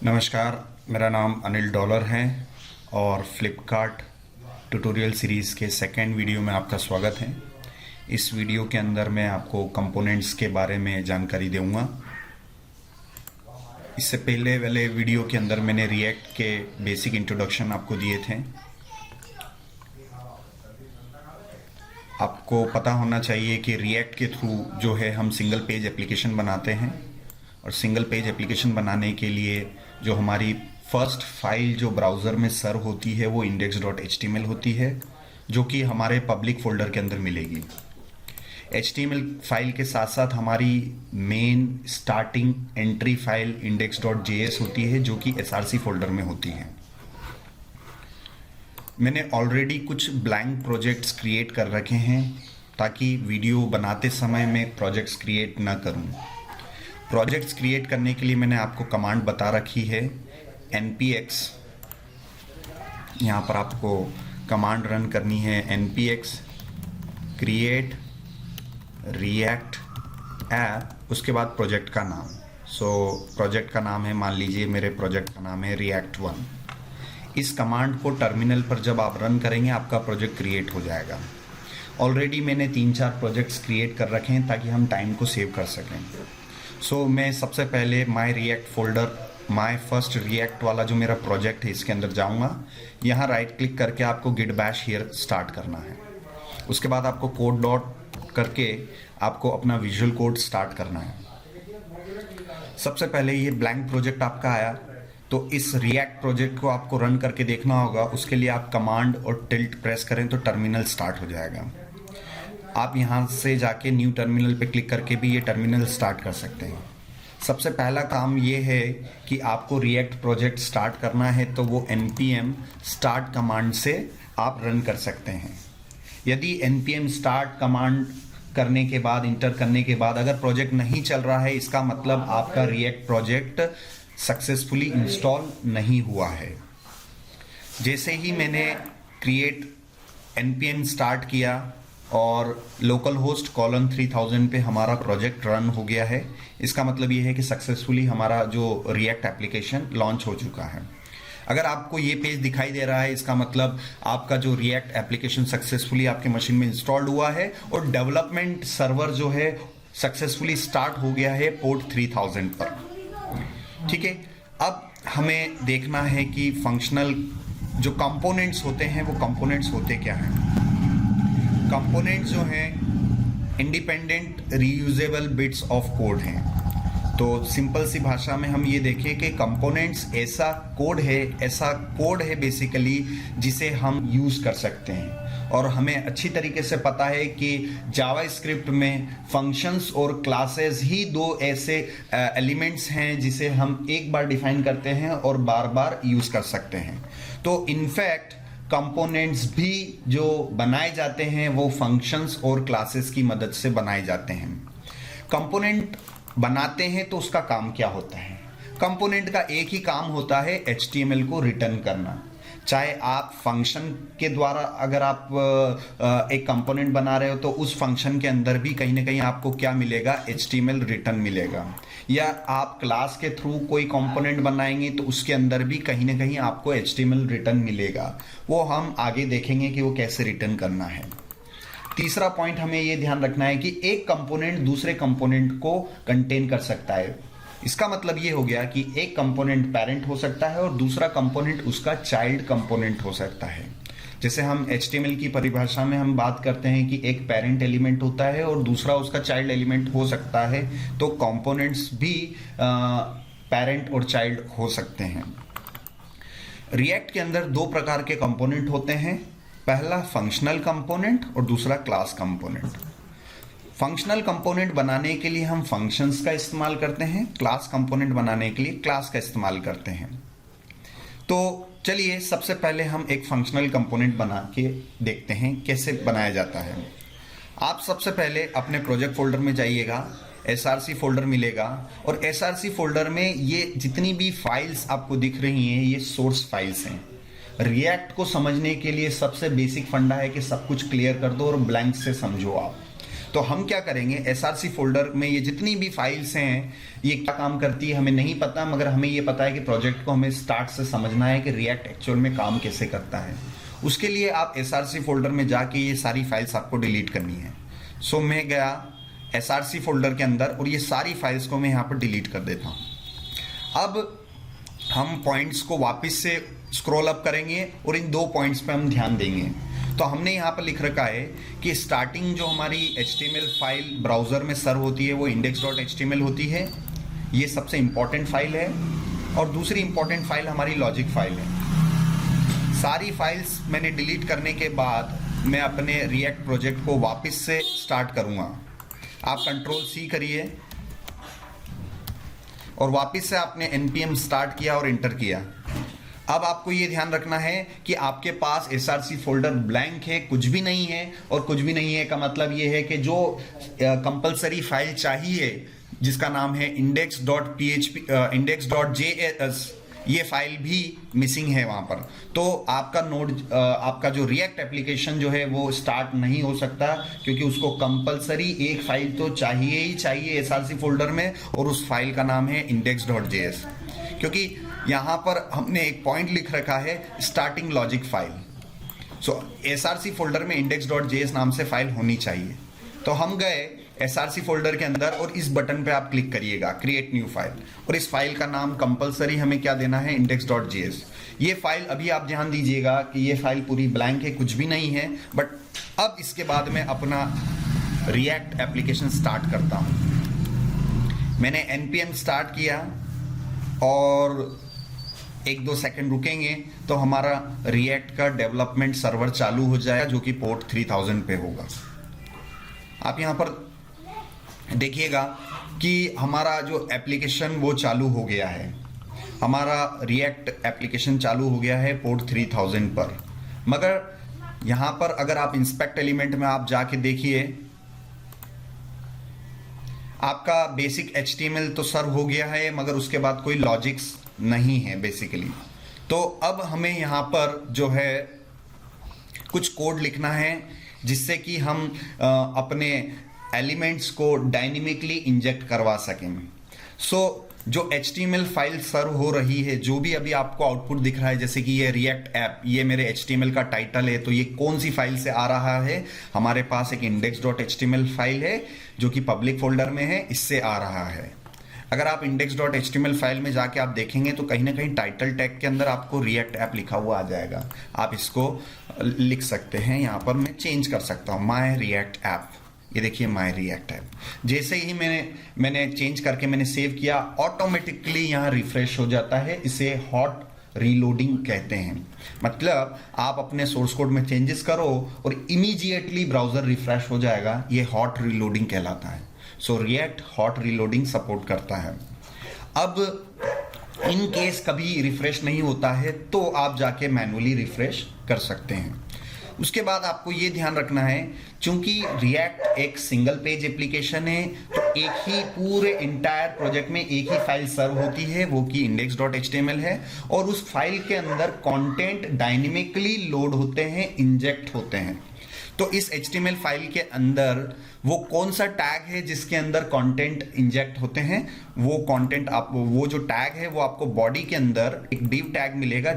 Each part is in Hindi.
नमस्कार, मेरा नाम अनिल डॉलर है और फ्लिपकार्ट ट्यूटोरियल सीरीज़ के सेकेंड वीडियो में आपका स्वागत है। इस वीडियो के अंदर मैं आपको कंपोनेंट्स के बारे में जानकारी दूंगा। इससे पहले वाले वीडियो के अंदर मैंने रिएक्ट के बेसिक इंट्रोडक्शन आपको दिए थे। आपको पता होना चाहिए कि रिएक्ट के थ्रू जो है हम सिंगल पेज एप्लीकेशन बनाते हैं और सिंगल पेज एप्लीकेशन बनाने के लिए जो हमारी फर्स्ट फाइल जो ब्राउज़र में सर्व होती है वो index.html होती है, जो कि हमारे पब्लिक फोल्डर के अंदर मिलेगी। HTML फाइल के साथ साथ हमारी main starting entry file index.js होती है, जो कि src फोल्डर में होती है। मैंने ऑलरेडी कुछ ब्लैंक प्रोजेक्ट्स क्रिएट कर रखे हैं ताकि वीडियो बनाते समय मैं प्रोजेक्ट्स क्रिएट ना करूं। प्रोजेक्ट्स क्रिएट करने के लिए मैंने आपको कमांड बता रखी है npx। यहाँ पर आपको कमांड रन करनी है npx क्रिएट रिएक्ट ऐप, उसके बाद प्रोजेक्ट का नाम। प्रोजेक्ट का नाम है, मान लीजिए मेरे प्रोजेक्ट का नाम है react1। इस कमांड को टर्मिनल पर जब आप रन करेंगे आपका प्रोजेक्ट क्रिएट हो जाएगा। ऑलरेडी मैंने 3-4 प्रोजेक्ट्स क्रिएट कर रखे हैं ताकि हम टाइम को सेव कर सकें। मैं सबसे पहले my react folder, my first react वाला जो मेरा प्रोजेक्ट है इसके अंदर जाऊंगा। यहाँ राइट क्लिक करके आपको गिट बैश हियर स्टार्ट करना है। उसके बाद आपको कोड डॉट करके आपको अपना विजुअल कोड स्टार्ट करना है। सबसे पहले ये ब्लैंक प्रोजेक्ट आपका आया, तो इस रिएक्ट प्रोजेक्ट को आपको रन करके देखना होगा। उसके लिए आप कमांड और टिल्ट प्रेस करें तो टर्मिनल स्टार्ट हो जाएगा। आप यहाँ से जाके न्यू टर्मिनल पे क्लिक करके भी ये टर्मिनल स्टार्ट कर सकते हैं। सबसे पहला काम ये है कि आपको रिएक्ट प्रोजेक्ट स्टार्ट करना है, तो वो npm स्टार्ट कमांड से आप रन कर सकते हैं। यदि npm स्टार्ट कमांड करने के बाद, इंटर करने के बाद अगर प्रोजेक्ट नहीं चल रहा है, इसका मतलब आपका रिएक्ट प्रोजेक्ट सक्सेसफुली इंस्टॉल नहीं हुआ है। जैसे ही मैंने क्रिएट npm स्टार्ट किया और लोकल होस्ट कॉलन 3000 पे हमारा प्रोजेक्ट रन हो गया है, इसका मतलब ये है कि सक्सेसफुली हमारा जो रिएक्ट एप्लीकेशन लॉन्च हो चुका है। अगर आपको ये पेज दिखाई दे रहा है, इसका मतलब आपका जो रिएक्ट एप्लीकेशन सक्सेसफुली आपके मशीन में इंस्टॉल्ड हुआ है और डेवलपमेंट सर्वर जो है सक्सेसफुली स्टार्ट हो गया है पोर्ट 3000 पर। ठीक है, अब हमें देखना है कि फंक्शनल जो कंपोनेंट्स होते हैं वो कंपोनेंट्स होते क्या हैं। कंपोनेंट्स जो हैं independent reusable bits of code हैं। तो सिंपल सी भाषा में हम ये देखें कि कंपोनेंट्स ऐसा कोड है बेसिकली जिसे हम यूज कर सकते हैं। और हमें अच्छी तरीके से पता है कि जावास्क्रिप्ट में फंक्शंस और क्लासेस ही दो ऐसे एलिमेंट्स हैं जिसे हम एक बार डिफाइन करते हैं और बार बार यूज कर सकते हैं। तो इनफैक्ट कंपोनेंट्स भी जो बनाए जाते हैं वो फंक्शंस और क्लासेस की मदद से बनाए जाते हैं। कंपोनेंट बनाते हैं तो उसका काम क्या होता है? कंपोनेंट का एक ही काम होता है HTML को रिटर्न करना। चाहे आप फंक्शन के द्वारा अगर आप एक कंपोनेंट बना रहे हो तो उस फंक्शन के अंदर भी कहीं ना कहीं आपको क्या मिलेगा, HTML रिटर्न मिलेगा। या आप क्लास के थ्रू कोई कंपोनेंट बनाएंगे तो उसके अंदर भी कहीं ना कहीं आपको HTML रिटर्न मिलेगा। वो हम आगे देखेंगे कि वो कैसे रिटर्न करना है। तीसरा पॉइंट हमें ये ध्यान रखना है कि एक कंपोनेंट दूसरे कंपोनेंट को कंटेन कर सकता है। इसका मतलब ये हो गया कि एक कंपोनेंट पेरेंट हो सकता है और दूसरा कंपोनेंट उसका चाइल्ड कंपोनेंट हो सकता है। जैसे हम HTML की परिभाषा में हम बात करते हैं कि एक पेरेंट एलिमेंट होता है और दूसरा उसका चाइल्ड एलिमेंट हो सकता है, तो कंपोनेंट्स भी पेरेंट और चाइल्ड हो सकते हैं। रिएक्ट के अंदर दो प्रकार के कंपोनेंट होते हैं, पहला फंक्शनल कंपोनेंट और दूसरा क्लास कंपोनेंट। फंक्शनल कंपोनेंट बनाने के लिए हम फंक्शंस का इस्तेमाल करते हैं, क्लास कंपोनेंट बनाने के लिए क्लास का इस्तेमाल करते हैं। तो चलिए सबसे पहले हम एक फंक्शनल कंपोनेंट बना के देखते हैं कैसे बनाया जाता है। आप सबसे पहले अपने प्रोजेक्ट फोल्डर में जाइएगा, src फोल्डर मिलेगा और src फोल्डर में ये जितनी भी फाइल्स आपको दिख रही हैं ये सोर्स फाइल्स हैं। रिएक्ट को समझने के लिए सबसे बेसिक फंडा है कि सब कुछ क्लियर कर दो और ब्लैंक से समझो आप। तो हम क्या करेंगे, एसआरसी फोल्डर में ये जितनी भी फाइल्स हैं ये क्या काम करती है हमें नहीं पता, मगर हमें ये पता है कि प्रोजेक्ट को हमें स्टार्ट से समझना है कि रिएक्ट एक्चुअल में काम कैसे करता है। उसके लिए आप एसआरसी फोल्डर में जाके ये सारी फाइल्स आपको डिलीट करनी है। सो मैं गया एसआरसी फोल्डर के अंदर और ये सारी फाइल्स को मैं यहाँ पर डिलीट कर देता हूँ। अब हम पॉइंट्स को वापस से स्क्रॉल अप करेंगे और इन 2 पॉइंट्स पे हम ध्यान देंगे। तो हमने यहाँ पर लिख रखा है कि स्टार्टिंग जो हमारी HTML फाइल ब्राउज़र में सर्व होती है वो index.html होती है, ये सबसे इम्पॉर्टेंट फाइल है। और दूसरी इम्पॉर्टेंट फाइल हमारी लॉजिक फाइल है। सारी फाइल्स मैंने डिलीट करने के बाद मैं अपने रिएक्ट प्रोजेक्ट को वापस से स्टार्ट करूँगा। आप Ctrl+C करिए और वापस से आपने npm स्टार्ट किया और इंटर किया। अब आपको ये ध्यान रखना है कि आपके पास एसआरसी फोल्डर ब्लैंक है, कुछ भी नहीं है। और कुछ भी नहीं है का मतलब ये है कि जो कंपलसरी फाइल चाहिए जिसका नाम है index.php index.js, ये फाइल भी मिसिंग है वहां पर। तो आपका नोड आपका जो रिएक्ट एप्लीकेशन जो है वो स्टार्ट नहीं हो सकता, क्योंकि उसको कंपलसरी एक फाइल तो चाहिए ही चाहिए एसआरसी फोल्डर में, और उस फाइल का नाम है index.js। क्योंकि यहाँ पर हमने एक पॉइंट लिख रखा है स्टार्टिंग लॉजिक फाइल। सो एसआरसी फोल्डर में index.js नाम से फाइल होनी चाहिए। तो हम गए एसआरसी फोल्डर के अंदर और इस बटन पे आप क्लिक करिएगा क्रिएट न्यू फाइल, और इस फाइल का नाम कंपलसरी हमें क्या देना है, index.js। ये फाइल अभी आप ध्यान दीजिएगा कि ये फाइल पूरी ब्लैंक है, कुछ भी नहीं है। बट अब इसके बाद मैं अपना रिएक्ट एप्लीकेशन स्टार्ट करता हूँ। मैंने npm स्टार्ट किया और 1-2 सेकंड रुकेंगे तो हमारा रिएक्ट का डेवलपमेंट सर्वर चालू हो जाएगा, जो कि पोर्ट 3000 पे होगा। आप यहाँ पर देखिएगा कि हमारा जो एप्लीकेशन वो चालू हो गया है, हमारा रिएक्ट एप्लीकेशन चालू हो गया है पोर्ट 3000 पर। मगर यहाँ पर अगर आप इंस्पेक्ट एलिमेंट में आप जाके देखिए, आपका बेसिक HTML तो सर्व हो गया है, मगर उसके बाद कोई लॉजिक्स नहीं है बेसिकली। तो अब हमें यहाँ पर जो है कुछ कोड लिखना है जिससे कि हम अपने एलिमेंट्स को डायनेमिकली इंजेक्ट करवा सकें। सो जो HTML फाइल सर्व हो रही है, जो भी अभी आपको आउटपुट दिख रहा है, जैसे कि ये रिएक्ट ऐप, ये मेरे HTML का टाइटल है, तो ये कौन सी फाइल से आ रहा है, हमारे पास एक index.html फाइल है जो कि पब्लिक फोल्डर में है, इससे आ रहा है। अगर आप index.html फाइल में जाके आप देखेंगे तो कहीं ना कहीं टाइटल टैग के अंदर आपको रिएक्ट ऐप लिखा हुआ आ जाएगा। आप इसको लिख सकते हैं, यहाँ पर मैं चेंज कर सकता हूँ माय रिएक्ट ऐप। ये देखिए माय रिएक्ट ऐप। जैसे ही मैंने चेंज करके मैंने सेव किया, ऑटोमेटिकली यहाँ रिफ्रेश हो जाता है। इसे हॉट रीलोडिंग कहते हैं। मतलब आप अपने सोर्स कोड में चेंजेस करो और इमीडिएटली ब्राउजर रिफ्रेश हो जाएगा, ये हॉट रीलोडिंग कहलाता है। सो रिएक्ट हॉट रीलोडिंग सपोर्ट करता है। अब इन केस कभी रिफ्रेश नहीं होता है तो आप जाके मैनुअली रिफ्रेश कर सकते हैं। उसके बाद आपको ये ध्यान रखना है, चूंकि रिएक्ट एक सिंगल पेज एप्लीकेशन है, तो एक ही पूरे इंटायर प्रोजेक्ट में एक ही फाइल सर्व होती है, वो कि index.html है, और उस फाइल के अंदर कंटेंट डायनेमिकली लोड होते हैं, इंजेक्ट होते हैं। तो इस HTML फाइल के अंदर वो कौन सा टैग है जिसके अंदर कंटेंट इंजेक्ट होते हैं, वो कंटेंट आप वो जो टैग है वो आपको बॉडी के अंदर एक div टैग मिलेगा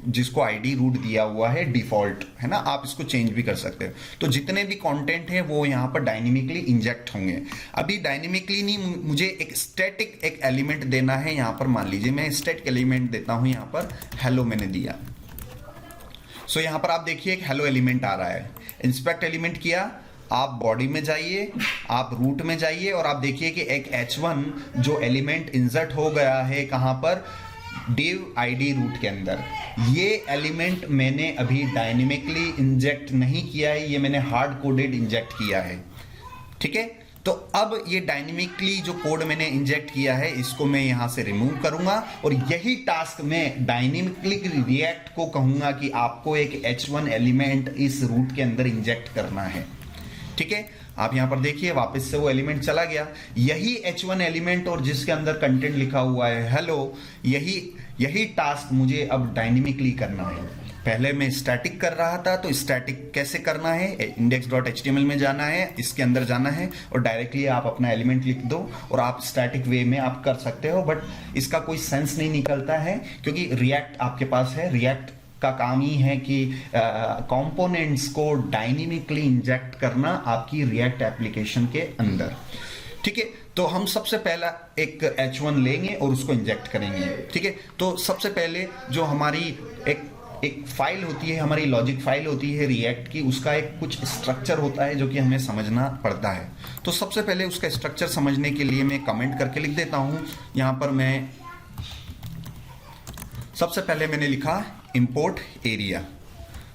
जिसको ID रूट दिया हुआ है डिफॉल्ट, है ना। आप इसको चेंज भी कर सकते हो। तो जितने भी कंटेंट है वो यहाँ पर डायनेमिकली इंजेक्ट होंगे। अभी डायनेमिकली नहीं, मुझे एक स्टैटिक एक एलिमेंट देना है। यहाँ पर मान लीजिए मैं स्टैटिक एलिमेंट देता हूँ, यहाँ पर हेलो मैंने दिया। सो यहाँ पर आप देखिए एक हेलो एलिमेंट आ रहा है। इंस्पेक्ट एलिमेंट किया, आप बॉडी में जाइए, आप रूट में जाइए और आप देखिए कि एक h1 जो एलिमेंट इंसर्ट हो गया है कहाँ पर, div id रूट के अंदर। ये एलिमेंट मैंने अभी डायनेमिकली इंजेक्ट नहीं किया है, ये मैंने हार्ड कोडेड इंजेक्ट किया है, ठीक है। तो अब ये डायनेमिकली जो कोड मैंने इंजेक्ट किया है इसको मैं यहां से रिमूव करूंगा, और यही टास्क मैं डायनेमिकली रिएक्ट को कहूंगा कि आपको एक h1 एलिमेंट इस रूट के अंदर इंजेक्ट करना है, ठीक है। आप यहां पर देखिए वापस से वो एलिमेंट चला गया। यही h1 एलिमेंट और जिसके अंदर कंटेंट लिखा हुआ है हेलो, यही टास्क मुझे अब डायनेमिकली करना है। पहले मैं स्टैटिक कर रहा था, तो स्टैटिक कैसे करना है, index.html में जाना है, इसके अंदर जाना है और डायरेक्टली आप अपना एलिमेंट लिख दो और आप स्टैटिक वे में आप कर सकते हो। बट इसका कोई सेंस नहीं निकलता है क्योंकि रिएक्ट आपके पास है। रिएक्ट का काम ही है कि कंपोनेंट्स को डायनेमिकली इंजेक्ट करना आपकी रिएक्ट एप्लीकेशन के अंदर। ठीक है, तो हम सबसे पहला एक H1 लेंगे और उसको इंजेक्ट करेंगे। ठीक है, तो सबसे पहले जो हमारी एक फाइल होती है, हमारी लॉजिक फाइल होती है रिएक्ट की, उसका एक कुछ स्ट्रक्चर होता है जो कि हमें समझना पड़ता है। तो सबसे पहले उसका स्ट्रक्चर समझने के लिए मैं कमेंट करके लिख देता हूं। यहां पर मैं सबसे पहले मैंने लिखा इंपोर्ट एरिया,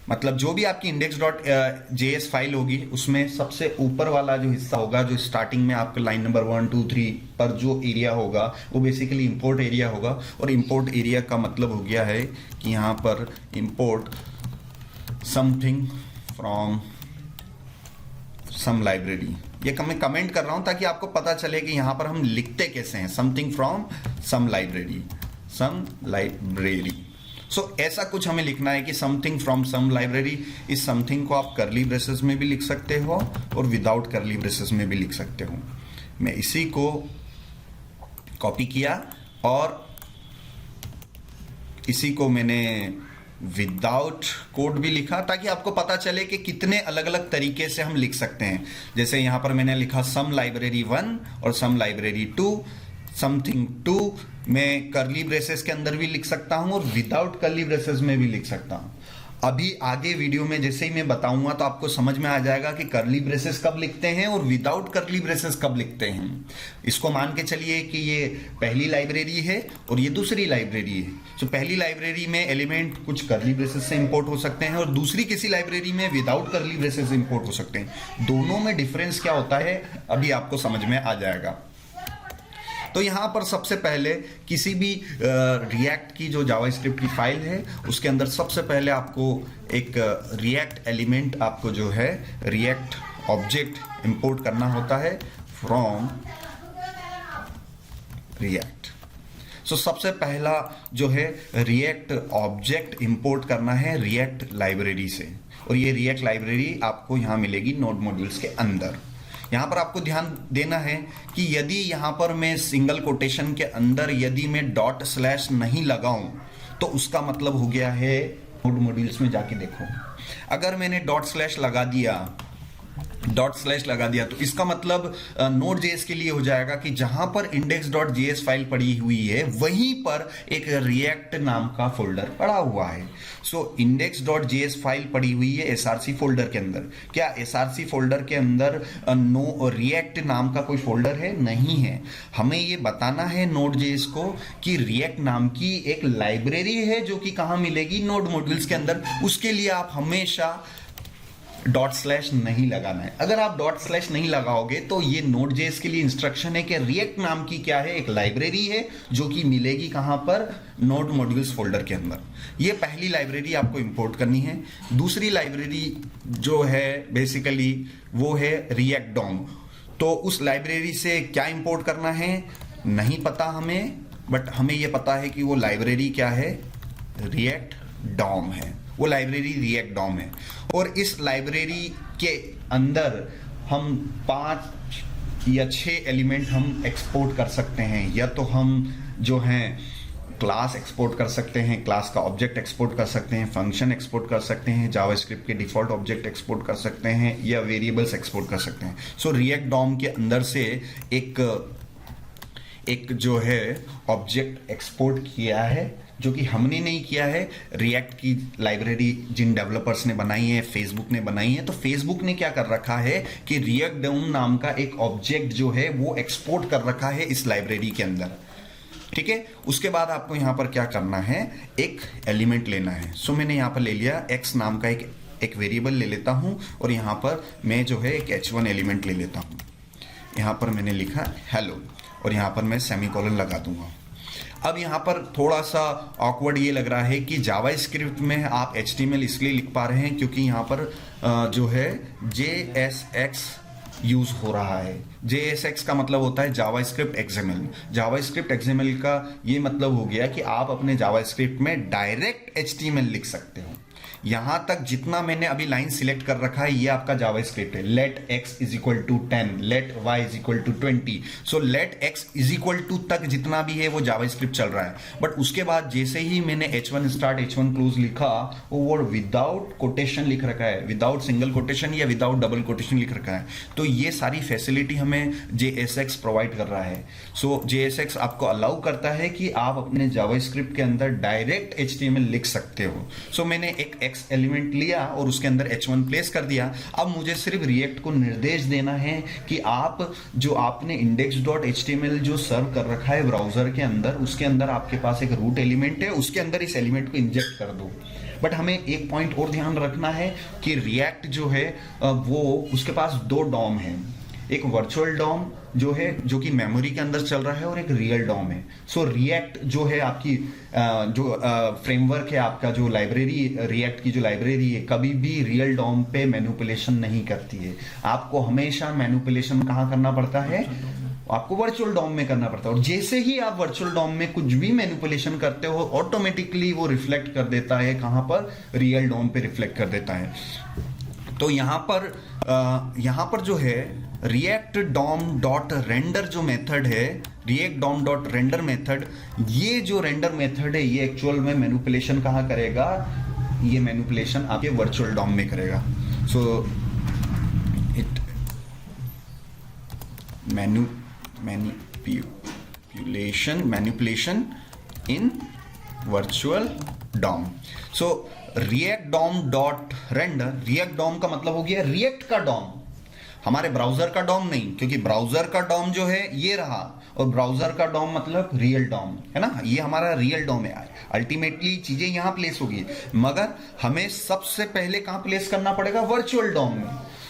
मतलब जो भी आपकी index.js फाइल होगी उसमें सबसे ऊपर वाला जो हिस्सा होगा, जो स्टार्टिंग में आपके लाइन नंबर 1 2 3 पर जो एरिया होगा वो बेसिकली इंपोर्ट एरिया होगा। और इंपोर्ट एरिया का मतलब हो गया है कि यहां पर import something from some library. ये मैं कमेंट कर रहा हूं ताकि आपको पता चले कि यहां पर हम लिखते कैसे हैं, something from some library, some library. So ऐसा कुछ हमें लिखना है कि समथिंग फ्रॉम सम लाइब्रेरी। इस समथिंग को आप करली ब्रेसेस में भी लिख सकते हो और विदाउट करली ब्रेसेस में भी लिख सकते हो। मैं इसी को कॉपी किया और इसी को मैंने विदाउट कोड भी लिखा ताकि आपको पता चले कि कितने अलग अलग तरीके से हम लिख सकते हैं। जैसे यहां पर मैंने लिखा सम लाइब्रेरी 1 और सम लाइब्रेरी 2, समथिंग 2 मैं करली ब्रेसेस के अंदर भी लिख सकता हूं और विदाउट करली ब्रेसेस में भी लिख सकता हूं। अभी आगे वीडियो में जैसे ही मैं बताऊंगा तो आपको समझ में आ जाएगा कि करली ब्रेसेस कब लिखते हैं और विदाउट करली ब्रेसेस कब लिखते हैं। इसको मान के चलिए कि ये पहली लाइब्रेरी है और ये दूसरी लाइब्रेरी है। तो पहली लाइब्रेरी में एलिमेंट कुछ करली ब्रेसेस से इंपोर्ट हो सकते हैं और दूसरी किसी लाइब्रेरी में विदाउट करली ब्रेसेस इंपोर्ट हो सकते हैं। दोनों में डिफरेंस क्या होता है अभी आपको समझ में आ जाएगा। तो यहां पर सबसे पहले किसी भी रिएक्ट की जो जावास्क्रिप्ट की फाइल है उसके अंदर सबसे पहले आपको एक रिएक्ट एलिमेंट, आपको जो है रिएक्ट ऑब्जेक्ट इंपोर्ट करना होता है फ्रॉम रिएक्ट। सो सबसे पहला जो है रिएक्ट ऑब्जेक्ट इंपोर्ट करना है रिएक्ट लाइब्रेरी से, और ये रिएक्ट लाइब्रेरी आपको यहां मिलेगी नोड मॉड्यूल्स के अंदर। यहां पर आपको ध्यान देना है कि यदि यहां पर मैं सिंगल कोटेशन के अंदर यदि मैं डॉट स्लैश नहीं लगाऊं तो उसका मतलब हो गया है, नोड मॉड्यूल्स में जाके देखो, अगर मैंने डॉट स्लैश लगा दिया तो इसका मतलब नोड जेएस के लिए हो जाएगा कि जहां पर index.js फाइल पड़ी हुई है वहीं पर एक रिएक्ट नाम का फोल्डर पड़ा हुआ है। सो index.js फाइल पड़ी हुई है src फोल्डर के अंदर। क्या src फोल्डर के अंदर नो रिएक्ट नाम का कोई फोल्डर है? नहीं है। हमें ये बताना है नोड जेएस को कि रिएक्ट नाम की एक लाइब्रेरी है जो कि कहां मिलेगी, नोड मॉड्यूल्स के अंदर। उसके लिए आप हमेशा डॉट स्लैश नहीं लगाना है। अगर आप डॉट स्लैश नहीं लगाओगे तो ये नोड जेएस के लिए इंस्ट्रक्शन है कि रिएक्ट नाम की क्या है, एक लाइब्रेरी है जो कि मिलेगी कहां पर, नोड मॉड्यूल्स फोल्डर के अंदर। ये पहली लाइब्रेरी आपको इंपोर्ट करनी है। दूसरी लाइब्रेरी जो है बेसिकली वो है रिएक्ट डॉम। तो उस लाइब्रेरी से क्या इंपोर्ट करना है नहीं पता हमें, बट हमें यह पता है कि वो लाइब्रेरी क्या है, रिएक्ट डॉम है। वो लाइब्रेरी रिएक्ट डॉम है और इस लाइब्रेरी के अंदर हम 5 या 6 एलिमेंट हम एक्सपोर्ट कर सकते हैं। या तो हम जो हैं क्लास एक्सपोर्ट कर सकते हैं, क्लास का ऑब्जेक्ट एक्सपोर्ट कर सकते हैं, फंक्शन एक्सपोर्ट कर सकते हैं, जावास्क्रिप्ट के डिफॉल्ट ऑब्जेक्ट एक्सपोर्ट कर सकते हैं या वेरिएबल्स एक्सपोर्ट कर सकते हैं। सो रिएक्ट डॉम के अंदर से एक जो है ऑब्जेक्ट एक्सपोर्ट किया है, जो कि हमने नहीं किया है, रिएक्ट की लाइब्रेरी जिन डेवलपर्स ने बनाई है, फेसबुक ने बनाई है। तो फेसबुक ने क्या कर रखा है कि रिएक्ट डॉम नाम का एक ऑब्जेक्ट जो है वो एक्सपोर्ट कर रखा है इस लाइब्रेरी के अंदर। ठीक है, उसके बाद आपको यहां पर क्या करना है, एक एलिमेंट लेना है। सो मैंने यहां पर ले लिया x नाम का एक वेरिएबल ले लेता हूं और यहां पर मैं जो है एक h1 एलिमेंट ले लेता हूं। यहां पर मैंने लिखा हेलो और यहां पर मैं सेमीकोलन लगा दूंगा। अब यहाँ पर थोड़ा सा ऑकवर्ड ये लग रहा है कि जावास्क्रिप्ट में आप HTML इसलिए लिख पा रहे हैं क्योंकि यहाँ पर जो है JSX यूज हो रहा है। JSX का मतलब होता है जावास्क्रिप्ट XML। जावास्क्रिप्ट XML का ये मतलब हो गया कि आप अपने जावास्क्रिप्ट में डायरेक्ट HTML लिख सकते हो। यहां तक जितना मैंने अभी लाइन सिलेक्ट कर रखा है ये आपका जावास्क्रिप्ट है। Let x is equal to 10, let y is equal to 20। So let x is equal to तक जितना भी है वो जावास्क्रिप्ट चल रहा है। बट उसके बाद जैसे ही मैंने h1 स्टार्ट h1 क्लोज लिखा, वो विदाउट कोटेशन लिख रखा है, विदाउट सिंगल कोटेशन या विदाउट डबल कोटेशन लिख रखा है। तो ये सारी फैसिलिटी हमें JSX प्रोवाइड कर रहा है। सो JSX आपको अलाउ करता है कि आप अपने जावास्क्रिप्ट के अंदर डायरेक्ट HTML लिख सकते हो। सो मैंने एक X एलिमेंट लिया और उसके अंदर H1 प्लेस कर दिया। अब मुझे सिर्फ रिएक्ट को निर्देश देना है कि आप जो आपने index.html जो सर्व कर रखा है ब्राउजर के अंदर, उसके अंदर आपके पास एक रूट एलिमेंट है, उसके अंदर इस एलिमेंट को इंजेक्ट कर दो। बट हमें एक पॉइंट और ध्यान रखना है कि रिएक्ट जो है वो उसके पास दो डॉम है, एक वर्चुअल डॉम जो है जो कि मेमोरी के अंदर चल रहा है और एक रियल डॉम है। सो रिएक्ट जो है आपकी जो फ्रेमवर्क है, आपका जो लाइब्रेरी रिएक्ट की जो लाइब्रेरी है, कभी भी रियल डॉम पे मैनिपुलेशन नहीं करती है। आपको हमेशा मैनिपुलेशन कहाँ करना पड़ता है? आपको वर्चुअल डॉम में करना पड़ता है। और जैसे ही आप वर्चुअल डॉम में कुछ भी मैनिपुलेशन करते हो, ऑटोमेटिकली वो रिफ्लेक्ट कर देता है कहां पर? रियल डॉम पे रिफ्लेक्ट कर देता है। तो यहां पर जो है रिएक्ट डॉम डॉट रेंडर जो मेथड है, React DOM dot render method, ये जो रेंडर मेथड है ये एक्चुअल में मैनिपुलेशन कहां करेगा? ये मैनिपुलेशन आपके वर्चुअल डॉम में करेगा। So it manipulation in virtual DOM. So React DOM dot render, React DOM का मतलब हो गया रिएक्ट का डॉम, हमारे ब्राउजर का डॉम नहीं, क्योंकि ब्राउजर का डॉम जो है ये रहा, और ब्राउजर का डॉम मतलब रियल डॉम है ना, ये हमारा रियल डॉम है। अल्टीमेटली चीजें यहां प्लेस होगी, मगर हमें सबसे पहले कहां प्लेस करना पड़ेगा? वर्चुअल डॉम में।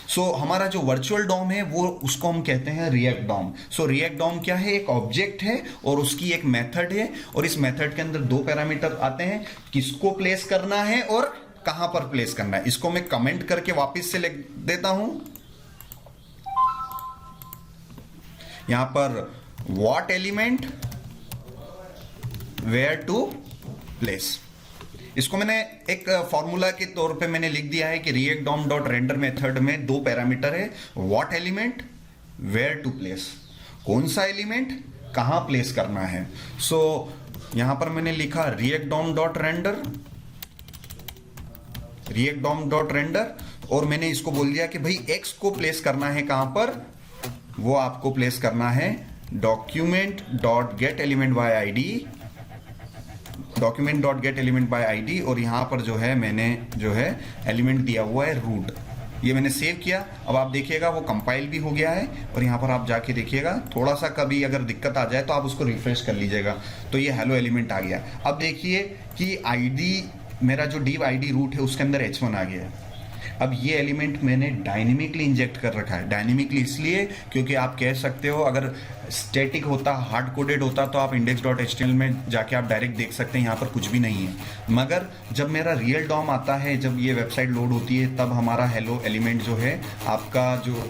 सो हमारा जो वर्चुअल डॉम है वो उसको हम कहते हैं react Dom. So React Dom क्या है? एक ऑब्जेक्ट है और उसकी एक मेथड है, और इस मेथड के अंदर दो पैरामीटर आते हैं, किसको प्लेस करना है और कहां पर प्लेस करना है। इसको मैं कमेंट करके वापस से लिख देता हूं यहां पर, what element where to place. इसको मैंने एक फॉर्मूला के तौर पे मैंने लिख दिया है कि React DOM dot render method में दो पैरामीटर है, what element, where to place, कौन सा एलिमेंट कहां प्लेस करना है। सो यहां पर मैंने लिखा React DOM dot render, React DOM dot render, और मैंने इसको बोल दिया कि भाई एक्स को प्लेस करना है कहां पर? वो आपको प्लेस करना है document dot gate element by ID, document dot gate element by ID, और यहां पर जो है मैंने जो है एलिमेंट दिया हुआ है रूट। ये मैंने सेव किया। अब आप देखिएगा वो कंपाइल भी हो गया है, और यहां पर आप जाके देखिएगा, थोड़ा सा कभी अगर दिक्कत आ जाए तो आप उसको रिफ्रेश कर लीजिएगा, तो ये हेलो एलिमेंट आ गया। अब देखिए कि आईडी, मेरा जो div आईडी रूट है उसके अंदर h1 आ गया है। अब ये एलिमेंट मैंने डायनेमिकली इंजेक्ट कर रखा है। डायनेमिकली इसलिए क्योंकि आप कह सकते हो अगर स्टैटिक होता, हार्ड कोडेड होता, तो आप index.html में जाके आप डायरेक्ट देख सकते हैं, यहाँ पर कुछ भी नहीं है। मगर जब मेरा रियल डॉम आता है, जब ये वेबसाइट लोड होती है, तब हमारा हेलो एलिमेंट जो है आपका जो